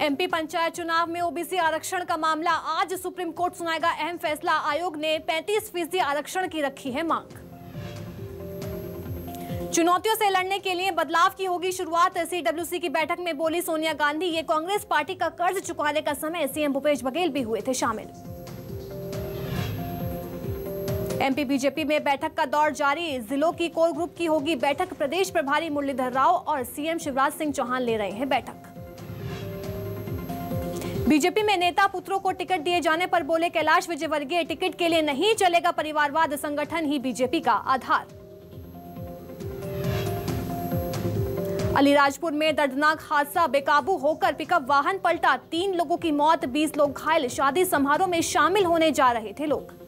MP panchayat चुनाव में OBC आरक्षण का मामला आज सुप्रीम कोर्ट सुनाएगा अहम फैसला। आयोग ने 35% आरक्षण की रखी है मांग। चुनौतियों से लड़ने के लिए बदलाव की होगी शुरुआत। सीडब्ल्यूसी की बैठक में बोली सोनिया गांधी, ये कांग्रेस पार्टी का कर्ज चुकाने का समय। सीएम भूपेश बघेल भी हुए थे शामिल। एमपी बीजेपी में बैठक का दौर जारी। जिलों की कोर ग्रुप की होगी बैठक। प्रदेश प्रभारी मुरलीधर राव और सीएम शिवराज सिंह चौहान ले रहे हैं बैठक। बीजेपी में नेता पुत्रों को टिकट दिए जाने पर बोले कैलाश विजयवर्गीय, टिकट के लिए नहीं चलेगा परिवारवाद, संगठन ही बीजेपी का आधार। अलीराजपुर में दर्दनाक हादसा, बेकाबू होकर पिकअप वाहन पलटा। 3 लोगों की मौत, 20 लोग घायल। शादी समारोह में शामिल होने जा रहे थे लोग।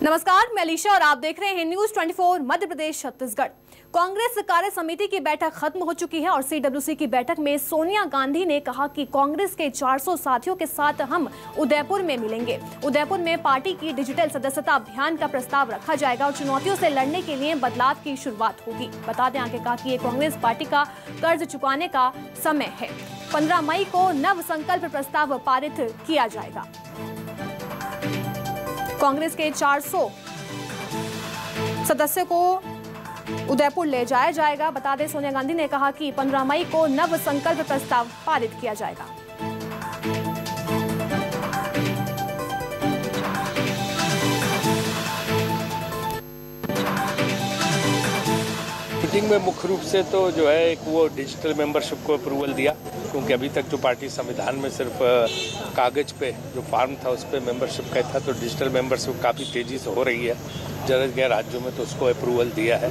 नमस्कार, मैं अलीशा और आप देख रहे हैं न्यूज 24 मध्य प्रदेश छत्तीसगढ़। कांग्रेस कार्य समिति की बैठक खत्म हो चुकी है और सीडब्ल्यूसी की बैठक में सोनिया गांधी ने कहा कि कांग्रेस के 400 साथियों के साथ हम उदयपुर में मिलेंगे। उदयपुर में पार्टी की डिजिटल सदस्यता अभियान का प्रस्ताव रखा जाएगा और चुनौतियों से लड़ने के लिए बदलाव की शुरुआत होगी। बता दें, आगे कहा कि ये कांग्रेस पार्टी का कर्ज चुकाने का समय है। 15 मई को नव संकल्प प्रस्ताव पारित किया जाएगा। कांग्रेस के 400 सदस्यों को उदयपुर ले जाया जाएगा। बता दें, सोनिया गांधी ने कहा कि 15 मई को नव संकल्प प्रस्ताव पारित किया जाएगा। मीटिंग में मुख्य रूप से तो जो है एक वो डिजिटल मेंबरशिप को अप्रूवल दिया, क्योंकि अभी तक जो पार्टी संविधान में सिर्फ कागज पे जो फॉर्म था उस पर मेंबरशिप का था, तो डिजिटल मेंबरशिप काफ़ी तेज़ी से हो रही है जगह राज्यों में, तो उसको अप्रूवल दिया है।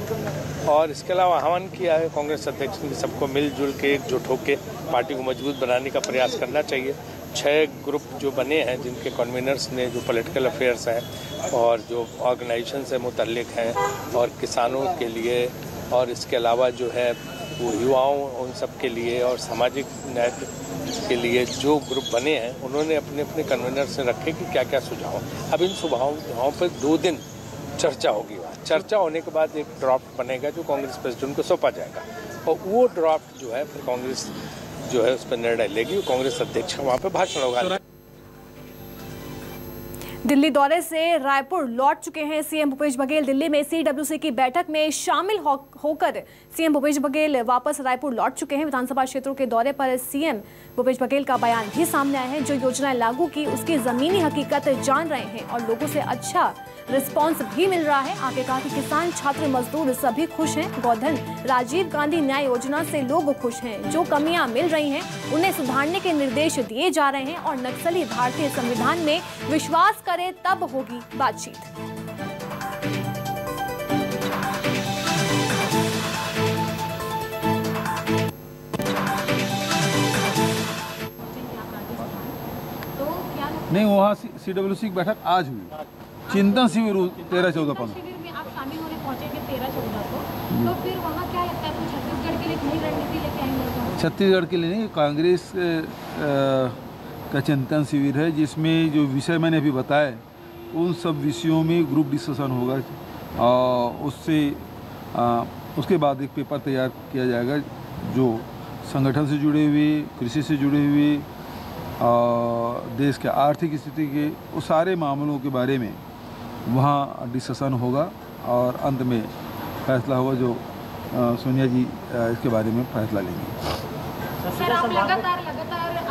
और इसके अलावा आह्वान किया है कांग्रेस अध्यक्ष ने सबको मिलजुल के एकजुट होकर पार्टी को मजबूत बनाने का प्रयास करना चाहिए। 6 ग्रुप जो बने हैं जिनके कन्वीनर्स ने, जो पॉलिटिकल अफेयर्स हैं और जो ऑर्गेनाइजेशन से मुतल्लिक हैं और किसानों के लिए और इसके अलावा जो है वो युवाओं उन सब के लिए और सामाजिक न्याय के लिए जो ग्रुप बने हैं, उन्होंने अपने अपने कन्वीनर से रखे कि क्या क्या सुझाव। अब इन सुझावों पर 2 दिन चर्चा होगी। चर्चा होने के बाद एक ड्राफ्ट बनेगा जो कांग्रेस प्रेसिडेंट को सौंपा जाएगा और वो ड्राफ्ट जो है फिर कांग्रेस जो है उस पर निर्णय लेगी। कांग्रेस अध्यक्ष वहाँ पे भाषण होगा। दिल्ली दौरे से रायपुर लौट चुके हैं सीएम भूपेश बघेल। दिल्ली में सीडब्ल्यूसी की बैठक में शामिल होकर सीएम भूपेश बघेल वापस रायपुर लौट चुके हैं। विधानसभा क्षेत्रों के दौरे पर सीएम भूपेश बघेल का बयान भी सामने आया है। जो योजनाएं लागू की उसकी जमीनी हकीकत जान रहे हैं और लोगों से अच्छा रिस्पांस भी मिल रहा है। आगे कहा कि किसान, छात्र, मजदूर सभी खुश हैं। गोधन, राजीव गांधी न्याय योजना से लोग खुश हैं। जो कमियां मिल रही हैं उन्हें सुधारने के निर्देश दिए जा रहे हैं और नक्सली भारतीय संविधान में विश्वास करे तब होगी बातचीत। नहीं, वहाँ सीडब्ल्यूसी की बैठक आज हुई। चिंतन शिविर 13-14-15 शिविर में आप शामिल होने पहुंचेंगे 13-14 को, तो फिर वहाँ क्या लगता है, छत्तीसगढ़ के लिए नई रणनीति लेके आएंगे? छत्तीसगढ़ के लिए नहीं, कांग्रेस का चिंतन शिविर है जिसमें जो विषय मैंने अभी बताए उन सब विषयों में ग्रुप डिस्कशन होगा और उसके बाद एक पेपर तैयार किया जाएगा जो संगठन से जुड़े हुए, कृषि से जुड़े हुए, देश के आर्थिक स्थिति के उस सारे मामलों के बारे में वहाँ डिस्कशन होगा और अंत में फैसला होगा जो सोनिया जी इसके बारे में फैसला लेंगे। सर, आप लगातार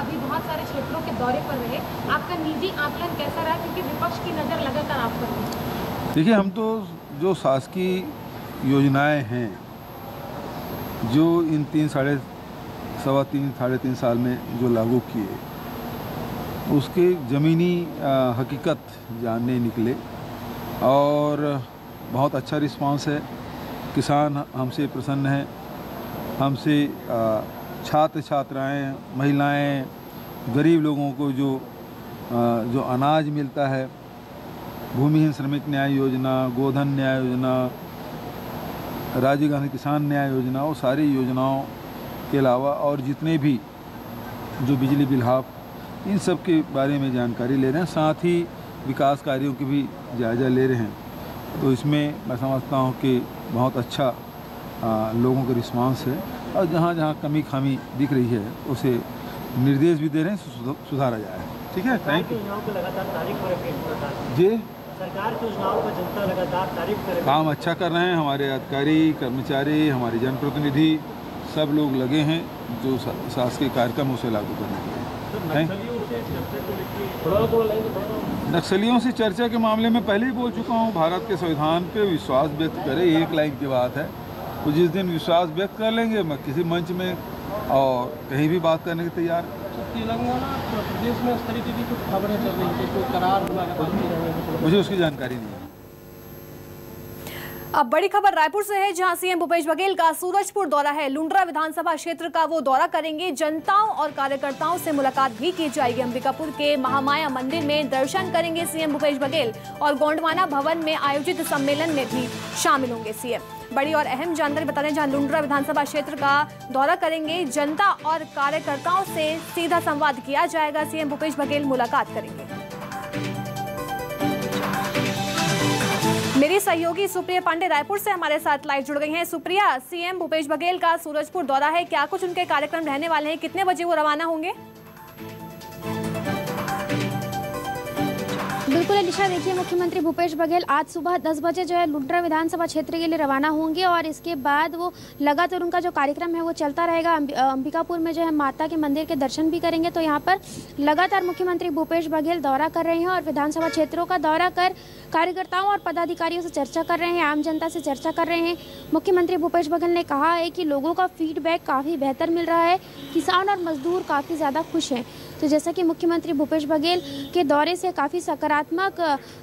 अभी बहुत सारे क्षेत्रों के दौरे पर रहे, आपका निजी आकलन कैसा रहा, क्योंकि विपक्ष की नज़र लगातार आप पर है? देखिए, हम तो जो शासकीय योजनाएं हैं जो इन 3 साल में जो लागू किए उसके ज़मीनी हकीकत जानने निकले और बहुत अच्छा रिस्पांस है। किसान हमसे प्रसन्न हैं, हमसे छात्र छात्राएं, महिलाएं, गरीब लोगों को जो अनाज मिलता है, भूमिहीन श्रमिक न्याय योजना, गोधन न्याय योजना, राजीव गांधी किसान न्याय योजना, वो सारी योजनाओं के अलावा और जितने भी जो बिजली बिल हाफ इन सब के बारे में जानकारी ले रहे हैं, साथ ही विकास कार्यों की भी जायज़ा ले रहे हैं। तो इसमें मैं समझता हूँ कि बहुत अच्छा लोगों का रिस्पांस है और जहाँ जहाँ कमी खामी दिख रही है उसे निर्देश भी दे रहे हैं, सुधारा जाए। ठीक है, थैंक यू। जी, सरकार के योजनाओं पर जनता लगातार तारीफ कर रही है। काम अच्छा कर रहे हैं हमारे अधिकारी, कर्मचारी, हमारे जनप्रतिनिधि, सब लोग लगे हैं जो शासकीय कार्यक्रम उसे लागू करने के लिए। नक्सलियों से चर्चा के मामले में पहले ही बोल चुका हूँ, भारत के संविधान पे विश्वास व्यक्त करे, एक लाइन की बात है। तो जिस दिन विश्वास व्यक्त कर लेंगे मैं किसी मंच में और कहीं भी बात करने के तैयार। तेलंगाना प्रदेश में इस तरीके की कुछ खबरें चल रही थी, कोई करार हुआ, मुझे उसकी जानकारी नहीं है। अब बड़ी खबर रायपुर से है, जहां सीएम भूपेश बघेल का सूरजपुर दौरा है। लुंड्रा विधानसभा क्षेत्र का वो दौरा करेंगे। जनताओं और कार्यकर्ताओं से मुलाकात भी की जाएगी। अंबिकापुर के महामाया मंदिर में दर्शन करेंगे सीएम भूपेश बघेल और गोंडवाना भवन में आयोजित सम्मेलन में भी शामिल होंगे सीएम। बड़ी और अहम जानकारी बता दें, जहां लुंड्रा विधानसभा क्षेत्र का दौरा करेंगे, जनता और कार्यकर्ताओं से सीधा संवाद किया जाएगा। सीएम भूपेश बघेल मुलाकात करेंगे। मेरी सहयोगी सुप्रिया पांडे रायपुर से हमारे साथ लाइव जुड़ गई हैं। सुप्रिया, सीएम भूपेश बघेल का सूरजपुर दौरा है, क्या कुछ उनके कार्यक्रम रहने वाले हैं, कितने बजे वो रवाना होंगे? बिल्कुल अलीशा, देखिए मुख्यमंत्री भूपेश बघेल आज सुबह 10 बजे जो है लुंड्रा विधानसभा क्षेत्र के लिए रवाना होंगे और इसके बाद वो लगातार उनका जो कार्यक्रम है वो चलता रहेगा। अंबिकापुर में जो है माता के मंदिर के दर्शन भी करेंगे। तो यहाँ पर लगातार मुख्यमंत्री भूपेश बघेल दौरा कर रहे हैं और विधानसभा क्षेत्रों का दौरा कर कार्यकर्ताओं और पदाधिकारियों से चर्चा कर रहे हैं, आम जनता से चर्चा कर रहे हैं। मुख्यमंत्री भूपेश बघेल ने कहा है कि लोगों का फीडबैक काफ़ी बेहतर मिल रहा है, किसान और मजदूर काफ़ी ज़्यादा खुश हैं। तो जैसा कि मुख्यमंत्री भूपेश बघेल के दौरे से काफ़ी सकारात्मक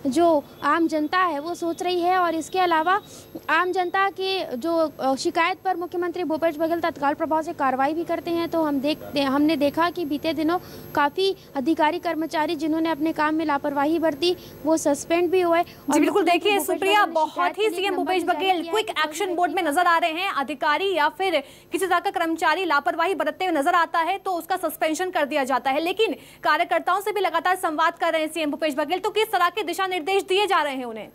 जो आम जनता है वो सोच रही है और इसके अलावा आम जनता की जो शिकायत पर मुख्यमंत्री भूपेश बघेल तत्काल प्रभाव से कार्रवाई भी करते हैं। तो हमने देखा कि बीते दिनों काफ़ी अधिकारी कर्मचारी जिन्होंने अपने काम में लापरवाही बरती वो सस्पेंड भी हुए। जी बिल्कुल, देखिए सुप्रिया, बहुत ही CM Bhupesh Baghel quick action mode में नजर आ रहे हैं। अधिकारी या फिर किसी तरह का कर्मचारी लापरवाही बरतते हुए नजर आता है तो उसका सस्पेंशन कर दिया जाता है, लेकिन कार्यकर्ताओं से भी लगातार संवाद कर रहे हैं सीएम भूपेश बघेल। तो किस तरह के दिशा निर्देश दिए जा रहे हैं उन्हें?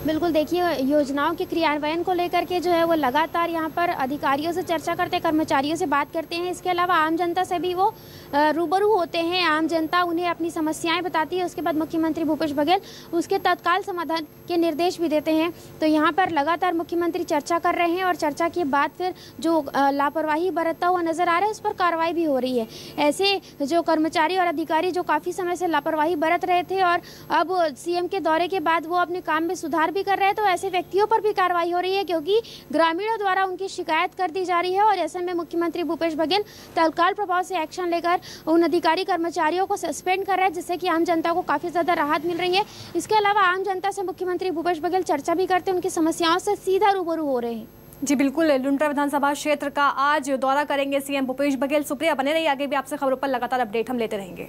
बिल्कुल, देखिए योजनाओं के क्रियान्वयन को लेकर के जो है वो लगातार यहाँ पर अधिकारियों से चर्चा करते हैं, कर्मचारियों से बात करते हैं। इसके अलावा आम जनता से भी वो रूबरू होते हैं। आम जनता उन्हें अपनी समस्याएं बताती है, उसके बाद मुख्यमंत्री भूपेश बघेल उसके तत्काल समाधान के निर्देश भी देते हैं। तो यहाँ पर लगातार मुख्यमंत्री चर्चा कर रहे हैं और चर्चा के बाद फिर जो लापरवाही बरतता हुआ नजर आ रहा है उस पर कार्रवाई भी हो रही है। ऐसे जो कर्मचारी और अधिकारी जो काफ़ी समय से लापरवाही बरत रहे थे और अब सीएम के दौरे के बाद वो अपने काम में सुधार भी कर रहे हैं, तो ऐसे व्यक्तियों पर भी कार्रवाई हो रही है क्योंकि ग्रामीणों द्वारा उनकी शिकायत कर दी जा रही है। और ऐसे में मुख्यमंत्री भूपेश बघेल तत्काल प्रभाव से एक्शन लेकर उन अधिकारी कर्मचारियों को सस्पेंड कर रहे हैं, जिससे कि आम जनता को काफ़ी ज़्यादा राहत मिल रही है। इसके अलावा आम जनता से मुख्यमंत्री भूपेश बघेल चर्चा भी करते हैं, उनकी समस्याओं से सीधा रूबरू हो रहे हैं। जी बिल्कुल, लुंड्रा विधानसभा क्षेत्र का आज दौरा करेंगे सीएम भूपेश बघेल। सुप्रिया बने रहिए, आगे भी आपसे खबरों पर लगातार अपडेट हम लेते रहेंगे।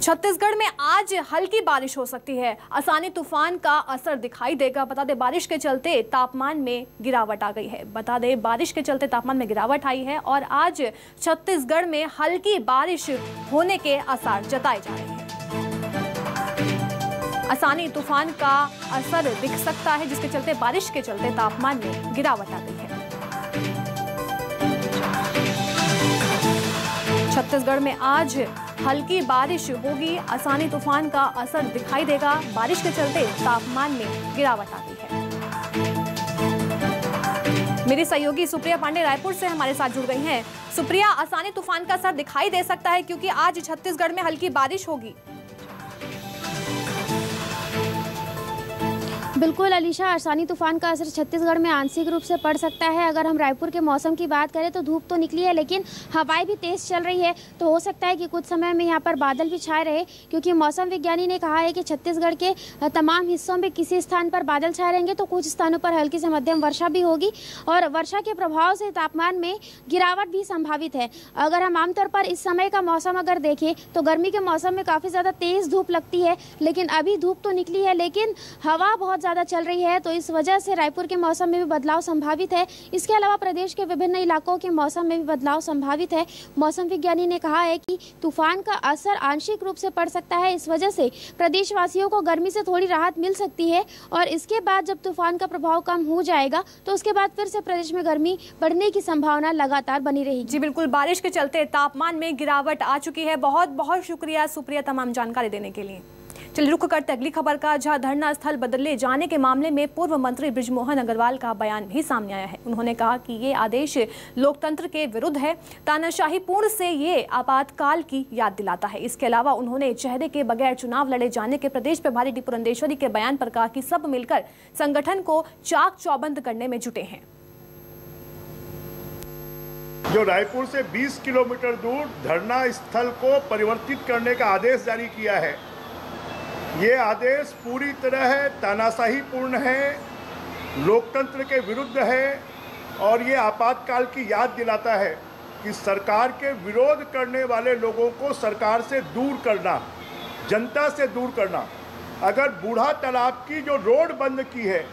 छत्तीसगढ़ में आज हल्की बारिश हो सकती है। आसानी तूफान का असर दिखाई देगा। बता दें बारिश के चलते तापमान में गिरावट आ गई है। बता दें बारिश के चलते तापमान में गिरावट आई है और आज छत्तीसगढ़ में हल्की बारिश होने के आसार जताए जा रहे हैं। आसानी तूफान का असर दिख सकता है, जिसके चलते बारिश के चलते तापमान में गिरावट आ गई है। छत्तीसगढ़ में आज हल्की बारिश होगी। आसानी तूफान का असर दिखाई देगा। बारिश के चलते तापमान में गिरावट आ गई है। मेरी सहयोगी सुप्रिया पांडे रायपुर से हमारे साथ जुड़ गई हैं। सुप्रिया, आसानी तूफान का असर दिखाई दे सकता है क्योंकि आज छत्तीसगढ़ में हल्की बारिश होगी। बिल्कुल अलीशा, आसानी तूफान का असर छत्तीसगढ़ में आंशिक रूप से पड़ सकता है। अगर हम रायपुर के मौसम की बात करें तो धूप तो निकली है लेकिन हवाएं भी तेज चल रही है, तो हो सकता है कि कुछ समय में यहाँ पर बादल भी छाए रहे, क्योंकि मौसम विज्ञानी ने कहा है कि छत्तीसगढ़ के तमाम हिस्सों में किसी स्थान पर बादल छाए रहेंगे तो कुछ स्थानों पर हल्की से मध्यम वर्षा भी होगी और वर्षा के प्रभाव से तापमान में गिरावट भी संभावित है। अगर हम आमतौर पर इस समय का मौसम अगर देखें तो गर्मी के मौसम में काफ़ी ज़्यादा तेज़ धूप लगती है, लेकिन अभी धूप तो निकली है लेकिन हवा बहुत ज़्यादा चल रही है, तो इस वजह से रायपुर के मौसम में भी बदलाव संभावित है। इसके अलावा प्रदेश के विभिन्न इलाकों के मौसम में भी बदलाव संभावित है। मौसम विज्ञानी ने कहा है कि तूफान का असर आंशिक रूप से पड़ सकता है। इस वजह से प्रदेशवासियों को गर्मी से थोड़ी राहत मिल सकती है और इसके बाद जब तूफान का प्रभाव कम हो जाएगा तो उसके बाद फिर से प्रदेश में गर्मी बढ़ने की संभावना लगातार बनी रहेगी। जी बिल्कुल, बारिश के चलते तापमान में गिरावट आ चुकी है। बहुत बहुत शुक्रिया सुप्रिया तमाम जानकारी देने के लिए। चलिए रुक करते अगली खबर का, जहां धरना स्थल बदले जाने के मामले में पूर्व मंत्री बृजमोहन अग्रवाल का बयान भी सामने आया है। उन्होंने कहा कि ये आदेश लोकतंत्र के विरुद्ध है, तानाशाही पूर्ण से ये आपातकाल की याद दिलाता है। इसके अलावा उन्होंने चेहरे के बगैर चुनाव लड़े जाने के प्रदेश प्रभारी डी पुरंदेश्वरी के बयान पर कहा कि सब मिलकर संगठन को चाक चौबंद करने में जुटे हैं। जो रायपुर से 20 किलोमीटर दूर धरना स्थल को परिवर्तित करने का आदेश जारी किया है, ये आदेश पूरी तरह तानाशाही पूर्ण है, लोकतंत्र के विरुद्ध है और ये आपातकाल की याद दिलाता है कि सरकार के विरोध करने वाले लोगों को सरकार से दूर करना, जनता से दूर करना। अगर बूढ़ा तालाब की जो रोड बंद की है,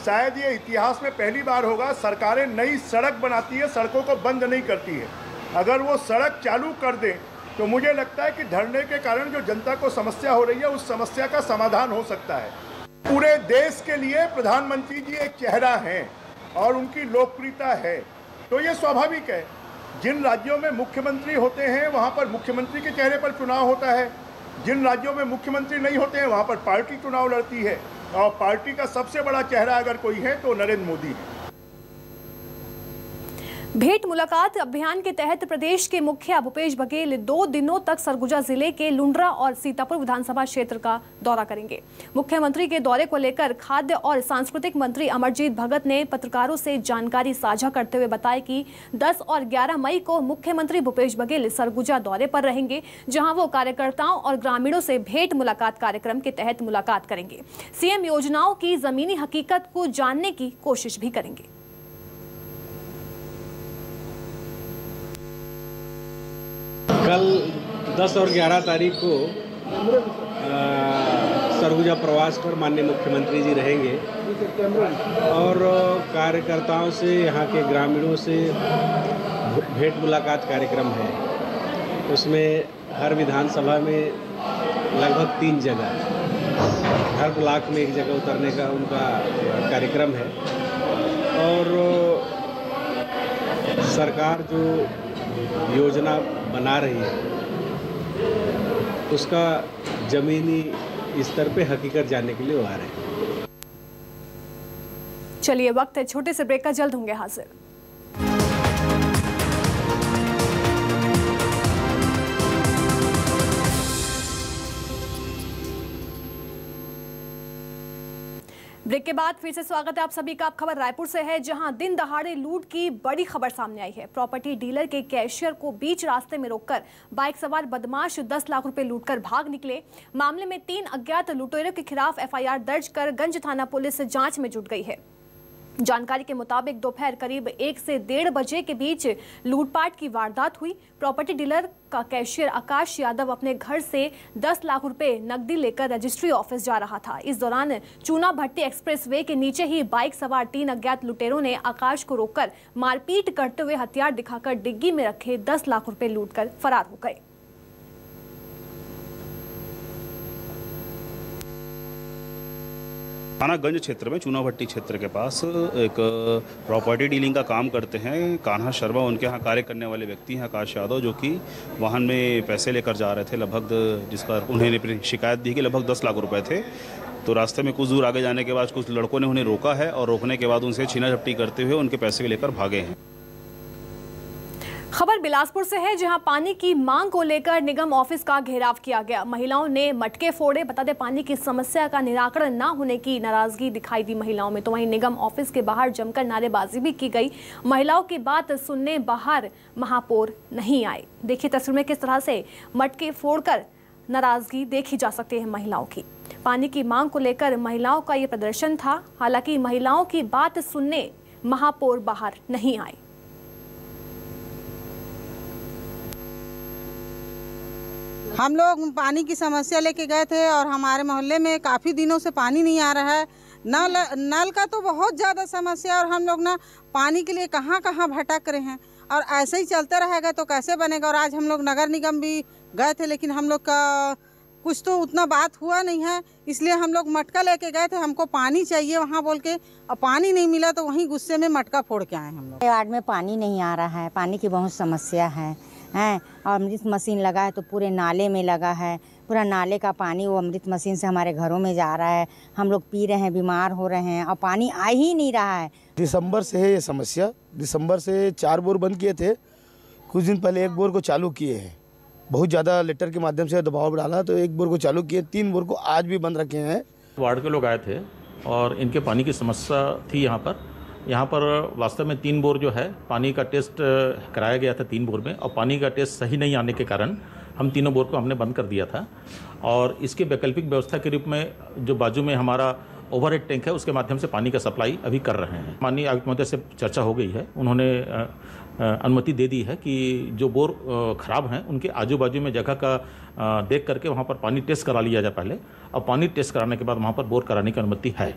शायद ये इतिहास में पहली बार होगा। सरकारें नई सड़क बनाती है, सड़कों को बंद नहीं करती है। अगर वो सड़क चालू कर दें तो मुझे लगता है कि धरने के कारण जो जनता को समस्या हो रही है उस समस्या का समाधान हो सकता है। पूरे देश के लिए प्रधानमंत्री जी एक चेहरा हैं और उनकी लोकप्रियता है, तो ये स्वाभाविक है। जिन राज्यों में मुख्यमंत्री होते हैं वहाँ पर मुख्यमंत्री के चेहरे पर चुनाव होता है, जिन राज्यों में मुख्यमंत्री नहीं होते हैं वहाँ पर पार्टी चुनाव लड़ती है और पार्टी का सबसे बड़ा चेहरा अगर कोई है तो नरेंद्र मोदी है। भेंट मुलाकात अभियान के तहत प्रदेश के मुखिया भूपेश बघेल 2 दिनों तक सरगुजा जिले के लुंड्रा और सीतापुर विधानसभा क्षेत्र का दौरा करेंगे। मुख्यमंत्री के दौरे को लेकर खाद्य और सांस्कृतिक मंत्री अमरजीत भगत ने पत्रकारों से जानकारी साझा करते हुए बताया कि 10 और 11 मई को मुख्यमंत्री भूपेश बघेल सरगुजा दौरे पर रहेंगे, जहां वो कार्यकर्ताओं और ग्रामीणों से भेंट मुलाकात कार्यक्रम के तहत मुलाकात करेंगे। सीएम योजनाओं की जमीनी हकीकत को जानने की कोशिश भी करेंगे। कल 10 और 11 तारीख को सरगुजा प्रवास पर माननीय मुख्यमंत्री जी रहेंगे और कार्यकर्ताओं से, यहाँ के ग्रामीणों से भेंट मुलाकात कार्यक्रम है। उसमें हर विधानसभा में लगभग 3 जगह, हर ब्लॉक में एक जगह उतरने का उनका कार्यक्रम है और सरकार जो योजना बना रही है उसका जमीनी स्तर पे हकीकत जानने के लिए वो आ रहे हैं। चलिए वक्त है छोटे से ब्रेक का, जल्द होंगे हाजिर। ब्रेक के बाद फिर से स्वागत है आप सभी का। अब खबर रायपुर से है, जहां दिन दहाड़े लूट की बड़ी खबर सामने आई है। प्रॉपर्टी डीलर के कैशियर को बीच रास्ते में रोककर बाइक सवार बदमाश 10 लाख रुपए लूटकर भाग निकले। मामले में 3 अज्ञात लुटेरों के खिलाफ एफआईआर दर्ज कर गंज थाना पुलिस जांच में जुट गई है। जानकारी के मुताबिक दोपहर करीब 1 से 1:30 बजे के बीच लूटपाट की वारदात हुई। प्रॉपर्टी डीलर का कैशियर आकाश यादव अपने घर से 10 लाख रुपए नकदी लेकर रजिस्ट्री ऑफिस जा रहा था। इस दौरान चूना भट्टी एक्सप्रेसवे के नीचे ही बाइक सवार 3 अज्ञात लुटेरों ने आकाश को रोककर मारपीट करते हुए हथियार दिखाकर डिग्गी में रखे 10 लाख रुपए लूटकर फरार हो गए। थानागंज क्षेत्र में चूना भट्टी क्षेत्र के पास एक प्रॉपर्टी डीलिंग का काम करते हैं कान्हा शर्मा, उनके यहाँ कार्य करने वाले व्यक्ति हैं आकाश यादव, जो कि वाहन में पैसे लेकर जा रहे थे। लगभग जिसका उन्हें शिकायत दी कि लगभग 10 लाख रुपए थे। तो रास्ते में कुछ दूर आगे जाने के बाद कुछ लड़कों ने उन्हें रोका है और रोकने के बाद उनसे छीना झपटी करते हुए उनके पैसे लेकर भागे हैं। खबर बिलासपुर से है, जहां पानी की मांग को लेकर निगम ऑफिस का घेराव किया गया। महिलाओं ने मटके फोड़े। बता दें, पानी की समस्या का निराकरण न होने की नाराजगी दिखाई दी महिलाओं में। तो वहीं निगम ऑफिस के बाहर जमकर नारेबाजी भी की गई। महिलाओं की बात सुनने बाहर महापौर नहीं आए। देखिए तस्वीर में किस तरह से मटके फोड़कर नाराजगी देखी जा सकती है महिलाओं की। पानी की मांग को लेकर महिलाओं का ये प्रदर्शन था। हालांकि महिलाओं की बात सुनने महापौर बाहर नहीं आए। हम लोग पानी की समस्या लेके गए थे और हमारे मोहल्ले में काफ़ी दिनों से पानी नहीं आ रहा है। नल का तो बहुत ज़्यादा समस्या, और हम लोग ना पानी के लिए कहाँ कहाँ भटक रहे हैं, और ऐसे ही चलते रहेगा तो कैसे बनेगा। और आज हम लोग नगर निगम भी गए थे, लेकिन हम लोग का कुछ तो उतना बात हुआ नहीं है, इसलिए हम लोग मटका लेके गए थे, हमको पानी चाहिए वहाँ बोल के, और पानी नहीं मिला तो वहीं गुस्से में मटका फोड़ के आए हम लोग। वार्ड में पानी नहीं आ रहा है, पानी की बहुत समस्या है और अमृत मशीन लगा है तो पूरे नाले में लगा है, पूरा नाले का पानी वो अमृत मशीन से हमारे घरों में जा रहा है, हम लोग पी रहे हैं, बीमार हो रहे हैं और पानी आ ही नहीं रहा है। दिसंबर से है ये समस्या, दिसंबर से 4 बोर बंद किए थे, कुछ दिन पहले 1 बोर को चालू किए हैं, बहुत ज़्यादा लेटर के माध्यम से दबाव डाला तो 1 बोर को चालू किए, 3 बोर को आज भी बंद रखे हैं। वार्ड के लोग आए थे और इनके पानी की समस्या थी यहाँ पर वास्तव में 3 बोर जो है पानी का टेस्ट कराया गया था 3 बोर में, और पानी का टेस्ट सही नहीं आने के कारण हम तीनों बोर को हमने बंद कर दिया था, और इसके वैकल्पिक व्यवस्था के रूप में जो बाजू में हमारा ओवरहेड टैंक है उसके माध्यम से पानी का सप्लाई अभी कर रहे हैं। माननीय आयुक्त महोदय से चर्चा हो गई है, उन्होंने अनुमति दे दी है कि जो बोर खराब हैं उनके आजू बाजू में जगह का देख करके वहाँ पर पानी टेस्ट करा लिया जाए पहले, और पानी टेस्ट कराने के बाद वहाँ पर बोर कराने की अनुमति है।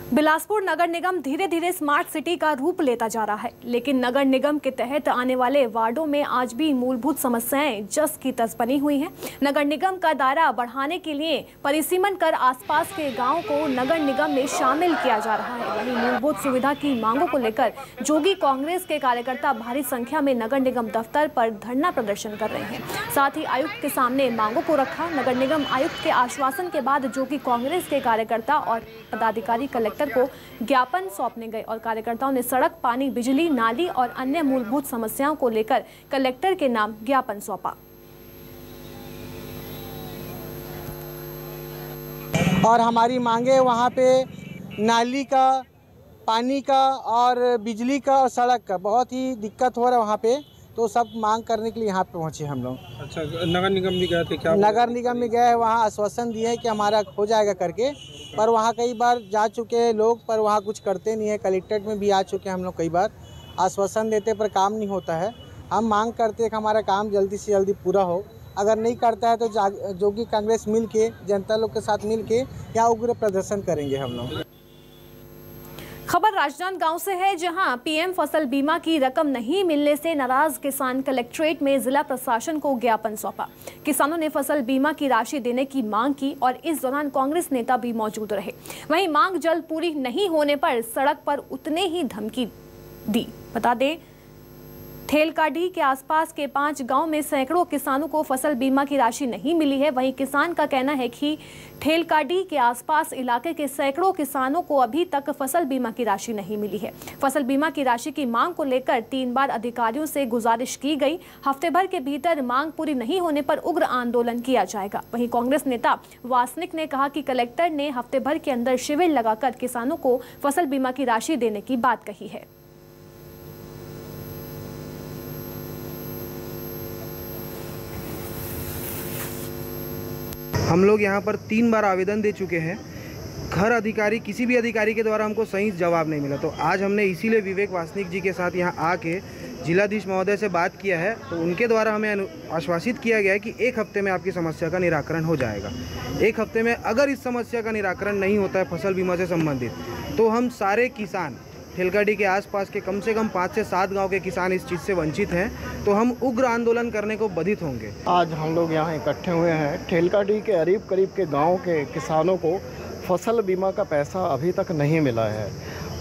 बिलासपुर नगर निगम धीरे धीरे स्मार्ट सिटी का रूप लेता जा रहा है, लेकिन नगर निगम के तहत आने वाले वार्डों में आज भी मूलभूत समस्याएं जस की तस बनी हुई हैं। नगर निगम का दायरा बढ़ाने के लिए परिसीमन कर आसपास के गांवों को नगर निगम में शामिल किया जा रहा है। वहीं मूलभूत सुविधा की मांगों को लेकर जोगी कांग्रेस के कार्यकर्ता भारी संख्या में नगर निगम दफ्तर पर धरना प्रदर्शन कर रहे हैं। साथ ही आयुक्त के सामने मांगों को रखा। नगर निगम आयुक्त के आश्वासन के बाद जोगी कांग्रेस के कार्यकर्ता और पदाधिकारी कलेक्टर को ज्ञापन सौंपने गए और कार्यकर्ताओं ने सड़क, पानी, बिजली, नाली और अन्य मूलभूत समस्याओं को लेकर कलेक्टर के नाम ज्ञापन सौंपा। और हमारी मांगे वहाँ पे नाली का, पानी का और बिजली का और सड़क का बहुत ही दिक्कत हो रहा है वहाँ पे, तो सब मांग करने के लिए यहाँ पे पहुँचे हम लोग। अच्छा, नगर निगम भी गए थे क्या? नगर निगम में गए, वहाँ आश्वासन दिए है कि हमारा हो जाएगा करके, पर वहाँ कई बार जा चुके हैं लोग, पर वहाँ कुछ करते नहीं है। कलेक्ट्रेट में भी आ चुके हैं हम लोग, कई बार आश्वासन देते पर काम नहीं होता है। हम मांग करते हैं कि हमारा काम जल्दी से जल्दी पूरा हो, अगर नहीं करता है तो जोगी कांग्रेस मिल के, जनता लोग के साथ मिल के यहाँ उग्र प्रदर्शन करेंगे हम लोग। खबर राजनांदगांव से है, जहां पीएम फसल बीमा की रकम नहीं मिलने से नाराज किसान कलेक्ट्रेट में जिला प्रशासन को ज्ञापन सौंपा। किसानों ने फसल बीमा की राशि देने की मांग की और इस दौरान कांग्रेस नेता भी मौजूद रहे। वहीं मांग जल्द पूरी नहीं होने पर सड़क पर उतने ही धमकी दी। बता दें, थेलकाडी के आसपास के 5 गांव में सैकड़ों किसानों को फसल बीमा की राशि नहीं मिली है। वहीं किसान का कहना है कि थेलकाडी के आसपास इलाके के सैकड़ों किसानों को अभी तक फसल बीमा की राशि नहीं मिली है। फसल बीमा की राशि की मांग को लेकर 3 बार अधिकारियों से गुजारिश की गई। हफ्ते भर के भीतर मांग पूरी नहीं होने पर उग्र आंदोलन किया जाएगा। वहीं कांग्रेस नेता वासनिक ने कहा कि कलेक्टर ने हफ्ते भर के अंदर शिविर लगाकर किसानों को फसल बीमा की राशि देने की बात कही है। हम लोग यहाँ पर 3 बार आवेदन दे चुके हैं, हर अधिकारी, किसी भी अधिकारी के द्वारा हमको सही जवाब नहीं मिला। तो आज हमने इसीलिए विवेक वासनिक जी के साथ यहाँ आके जिलाधीश महोदय से बात किया है, तो उनके द्वारा हमें आश्वासित किया गया है कि 1 हफ्ते में आपकी समस्या का निराकरण हो जाएगा। 1 हफ्ते में अगर इस समस्या का निराकरण नहीं होता है फसल बीमा से संबंधित, तो हम सारे किसान, थेलकाडी के आसपास के कम से कम 5 से 7 गांव के किसान इस चीज़ से वंचित हैं, तो हम उग्र आंदोलन करने को बधित होंगे। आज हम लोग यहाँ इकट्ठे हुए हैं। थेलकाडी के करीब के गांव के किसानों को फसल बीमा का पैसा अभी तक नहीं मिला है,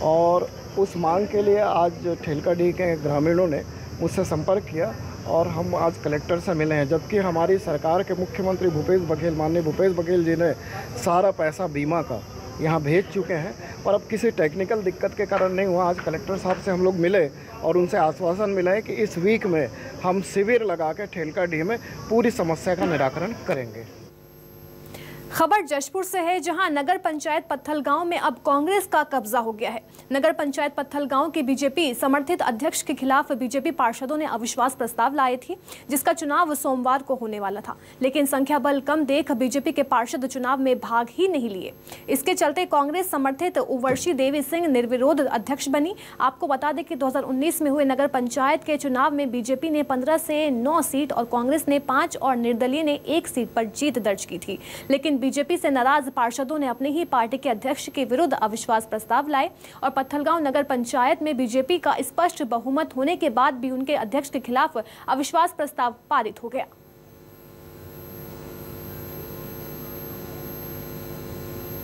और उस मांग के लिए आज थेलकाडी के ग्रामीणों ने मुझसे संपर्क किया और हम आज कलेक्टर से मिले हैं। जबकि हमारी सरकार के मुख्यमंत्री माननीय भूपेश बघेल जी ने सारा पैसा बीमा का यहाँ भेज चुके हैं, पर अब किसी टेक्निकल दिक्कत के कारण नहीं हुआ। आज कलेक्टर साहब से हम लोग मिले और उनसे आश्वासन मिला है कि इस वीक में हम शिविर लगा के थेलकाडी में पूरी समस्या का निराकरण करेंगे। खबर जशपुर से है, जहां नगर पंचायत पत्थलगांव में अब कांग्रेस का कब्जा हो गया है। नगर पंचायत पत्थलगांव के बीजेपी समर्थित अध्यक्ष के खिलाफ बीजेपी पार्षदों ने अविश्वास प्रस्ताव लाए थे, जिसका चुनाव सोमवार को होने वाला था, लेकिन संख्या बल कम देख बीजेपी के पार्षद चुनाव में भाग ही नहीं लिए। इसके चलते कांग्रेस समर्थित उर्वशी देवी सिंह निर्विरोध अध्यक्ष बनी। आपको बता दें कि 2019 में हुए नगर पंचायत के चुनाव में बीजेपी ने 15 से 9 सीट और कांग्रेस ने 5 और निर्दलीय ने 1 सीट पर जीत दर्ज की थी, लेकिन बीजेपी से नाराज पार्षदों ने अपने ही पार्टी के अध्यक्ष के विरुद्ध अविश्वास प्रस्ताव लाए और पत्थलगांव नगर पंचायत में बीजेपी का स्पष्ट बहुमत होने के बाद भी उनके अध्यक्ष के खिलाफ अविश्वास प्रस्ताव पारित हो गया।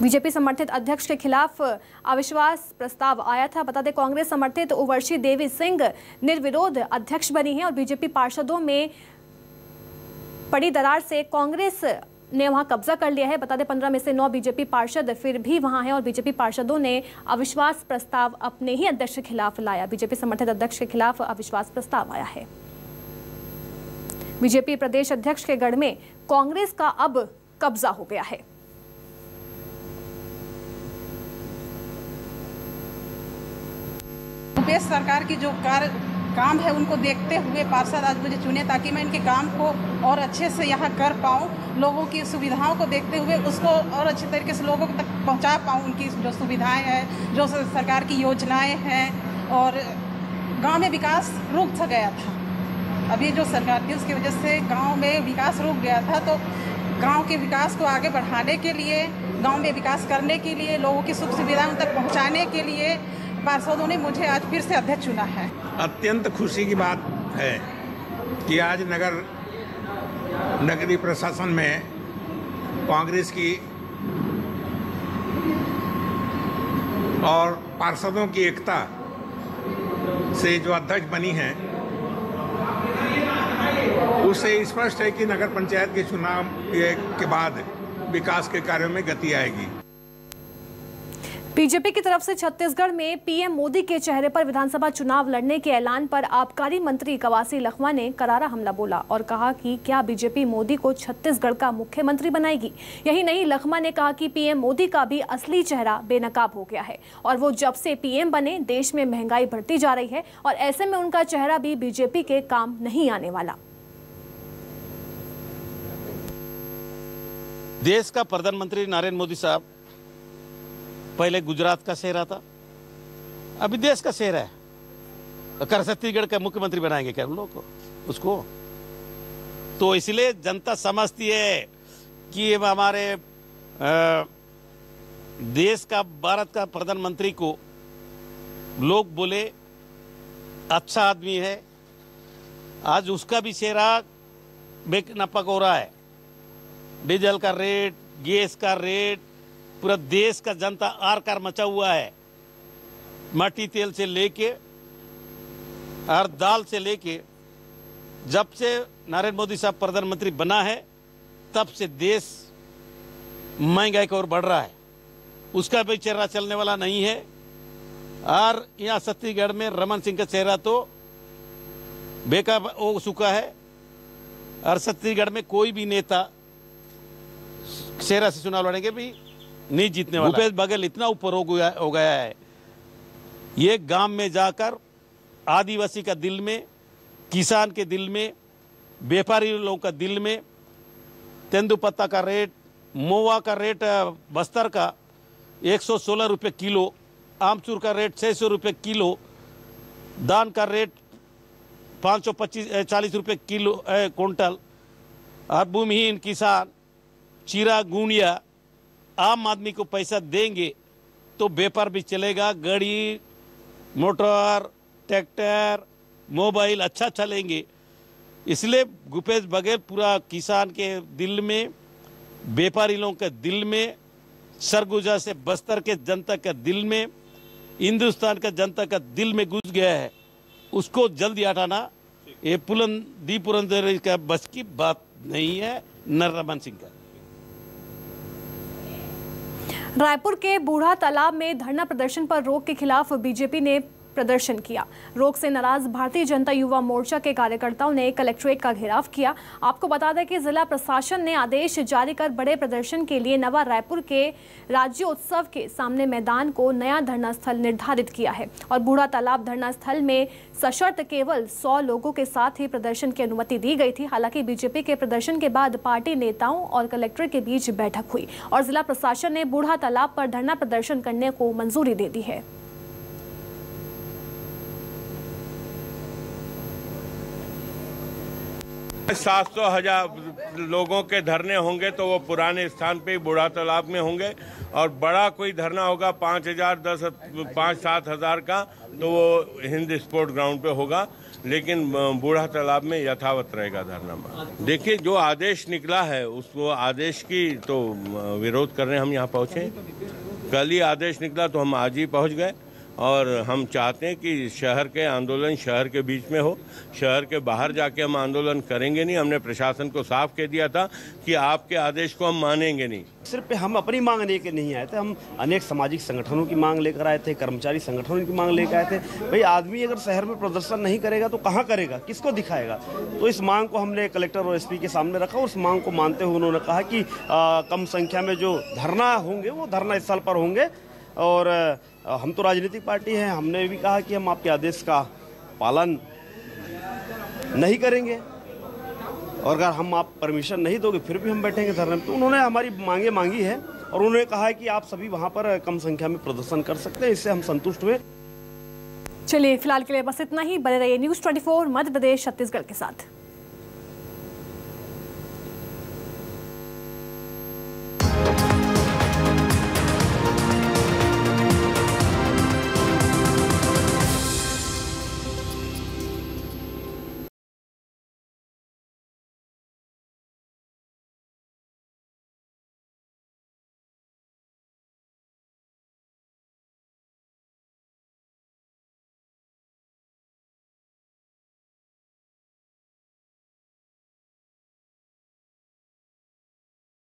बीजेपी समर्थित अध्यक्ष के खिलाफ अविश्वास प्रस्ताव आया था। बता दें, कांग्रेस समर्थित उर्वशी देवी सिंह निर्विरोध अध्यक्ष बनी हैं और बीजेपी पार्षदों में पड़ी दरार से कांग्रेस ने वहां कब्जा कर लिया है। बता दें, 15 में से 9 बीजेपी पार्षद फिर भी वहां हैं और बीजेपी पार्षदों ने अविश्वास प्रस्ताव अपने ही अध्यक्ष के खिलाफ लाया। बीजेपी समर्थित अध्यक्ष के खिलाफ अविश्वास प्रस्ताव आया है। बीजेपी प्रदेश अध्यक्ष के गढ़ में कांग्रेस का अब कब्जा हो गया है। प्रदेश सरकार की जो काम है उनको देखते हुए पार्षद आज मुझे चुने ताकि मैं इनके काम को और अच्छे से यहाँ कर पाऊँ। लोगों की सुविधाओं को देखते हुए उसको और अच्छे तरीके से लोगों तक पहुँचा पाऊँ। उनकी जो सुविधाएं हैं, जो सरकार की योजनाएं हैं, और गांव में विकास रुक सा गया था। अभी जो सरकार थी उसकी वजह से गाँव में विकास रुक गया था। तो गाँव के विकास को आगे बढ़ाने के लिए, गाँव में विकास करने के लिए, लोगों की सुख सुविधाएं उन तक पहुँचाने के लिए पार्षदों ने मुझे आज फिर से अध्यक्ष चुना है। अत्यंत खुशी की बात है कि आज नगरीय प्रशासन में कांग्रेस की और पार्षदों की एकता से जो अध्यक्ष बनी है, उससे स्पष्ट है कि नगर पंचायत के चुनाव के बाद विकास के कार्यों में गति आएगी। बीजेपी की तरफ से छत्तीसगढ़ में पीएम मोदी के चेहरे पर विधानसभा चुनाव लड़ने के ऐलान पर आबकारी मंत्री कवासी लखमा ने करारा हमला बोला और कहा कि क्या बीजेपी मोदी को छत्तीसगढ़ का मुख्यमंत्री बनाएगी। यही नहीं, लखमा ने कहा कि पीएम मोदी का भी असली चेहरा बेनकाब हो गया है और वो जब से पीएम बने देश में महंगाई बढ़ती जा रही है और ऐसे में उनका चेहरा भी बीजेपी के काम नहीं आने वाला। देश का प्रधानमंत्री नरेंद्र मोदी साहब पहले गुजरात का चेहरा था, अभी देश का चेहरा है। कर छत्तीसगढ़ का मुख्यमंत्री बनाएंगे क्या हम लोग को उसको? तो इसलिए जनता समझती है कि हमारे देश का, भारत का प्रधानमंत्री को लोग बोले अच्छा आदमी है। आज उसका भी चेहरा बेनकाब हो रहा है। डीजल का रेट, गैस का रेट, पूरा देश का जनता आरकार मचा हुआ है। मट्टी तेल से लेके और दाल से लेके, जब से नरेंद्र मोदी साहब प्रधानमंत्री बना है तब से देश महंगाई की ओर बढ़ रहा है। उसका भी चेहरा चलने वाला नहीं है। और यहाँ छत्तीसगढ़ में रमन सिंह का चेहरा तो बेकार हो चुका है और छत्तीसगढ़ में कोई भी नेता चेहरा से चुनाव लड़ेंगे भी नहीं जीतने वाला। भूपेश बघेल इतना ऊपर हो गया है, ये गांव में जाकर आदिवासी का दिल में, किसान के दिल में, व्यापारी लोगों का दिल में, तेंदुपत्ता का रेट, मोवा का रेट बस्तर का 116 रुपये किलो, आमचूर का रेट 600 रुपये किलो, धान का रेट 540 रुपये किलो क्विंटल, और भूमिहीन किसान, चीरा गुंडिया आम आदमी को पैसा देंगे तो व्यापार भी चलेगा। गाड़ी, मोटर, ट्रैक्टर, मोबाइल अच्छा चलेंगे। इसलिए भूपेश बघेल पूरा किसान के दिल में, व्यापारी लोगों के दिल में, सरगुजा से बस्तर के जनता के दिल में, हिंदुस्तान का जनता का दिल में घुस गया है। उसको जल्दी हटाना ये दी पुरंदर का बस की बात नहीं है, न रमन सिंह का। रायपुर के बूढ़ा तालाब में धरना प्रदर्शन पर रोक के खिलाफ बीजेपी ने प्रदर्शन किया। रोक से नाराज भारतीय जनता युवा मोर्चा के कार्यकर्ताओं ने कलेक्ट्रेट का घेराव किया। आपको बता दें कि जिला प्रशासन ने आदेश जारी कर बड़े प्रदर्शन के लिए नवा रायपुर के राज्योत्सव के सामने मैदान को नया धरना स्थल निर्धारित किया है और बूढ़ा तालाब धरना स्थल में सशर्त केवल 100 लोगों के साथ ही प्रदर्शन की अनुमति दी गई थी। हालांकि बीजेपी के प्रदर्शन के बाद पार्टी नेताओं और कलेक्टर के बीच बैठक हुई और जिला प्रशासन ने बूढ़ा तालाब पर धरना प्रदर्शन करने को मंजूरी दे दी है। 700,000 लोगों के धरने होंगे तो वो पुराने स्थान पे ही बूढ़ा तालाब में होंगे, और बड़ा कोई धरना होगा 5,000, 5-7 हज़ार का तो वो हिंद स्पोर्ट ग्राउंड पे होगा, लेकिन बूढ़ा तालाब में यथावत रहेगा धरना। देखिए, जो आदेश निकला है उस वो आदेश की तो विरोध करने हम यहाँ पहुँचे। कल ही आदेश निकला तो हम आज ही पहुँच गए, और हम चाहते हैं कि शहर के आंदोलन शहर के बीच में हो, शहर के बाहर जाके हम आंदोलन करेंगे नहीं। हमने प्रशासन को साफ कह दिया था कि आपके आदेश को हम मानेंगे नहीं। सिर्फ हम अपनी मांग लेकर नहीं आए थे, हम अनेक सामाजिक संगठनों की मांग लेकर आए थे, कर्मचारी संगठनों की मांग लेकर आए थे। भाई, आदमी अगर शहर में प्रदर्शन नहीं करेगा तो कहाँ करेगा, किसको दिखाएगा? तो इस मांग को हमने कलेक्टर और एसपी के सामने रखा, और उस मांग को मानते हुए उन्होंने कहा कि कम संख्या में जो धरना होंगे वो धरना स्थल पर होंगे, और हम तो राजनीतिक पार्टी हैं, हमने भी कहा कि हम आपके आदेश का पालन नहीं करेंगे, और अगर हम आप परमिशन नहीं दोगे फिर भी हम बैठेंगे धरने में। तो उन्होंने हमारी मांगे मांगी है, और उन्होंने कहा है कि आप सभी वहां पर कम संख्या में प्रदर्शन कर सकते हैं, इससे हम संतुष्ट हुए। चलिए, फिलहाल के लिए बस इतना ही। बने रहिए न्यूज़ 24 मध्य प्रदेश छत्तीसगढ़ के साथ।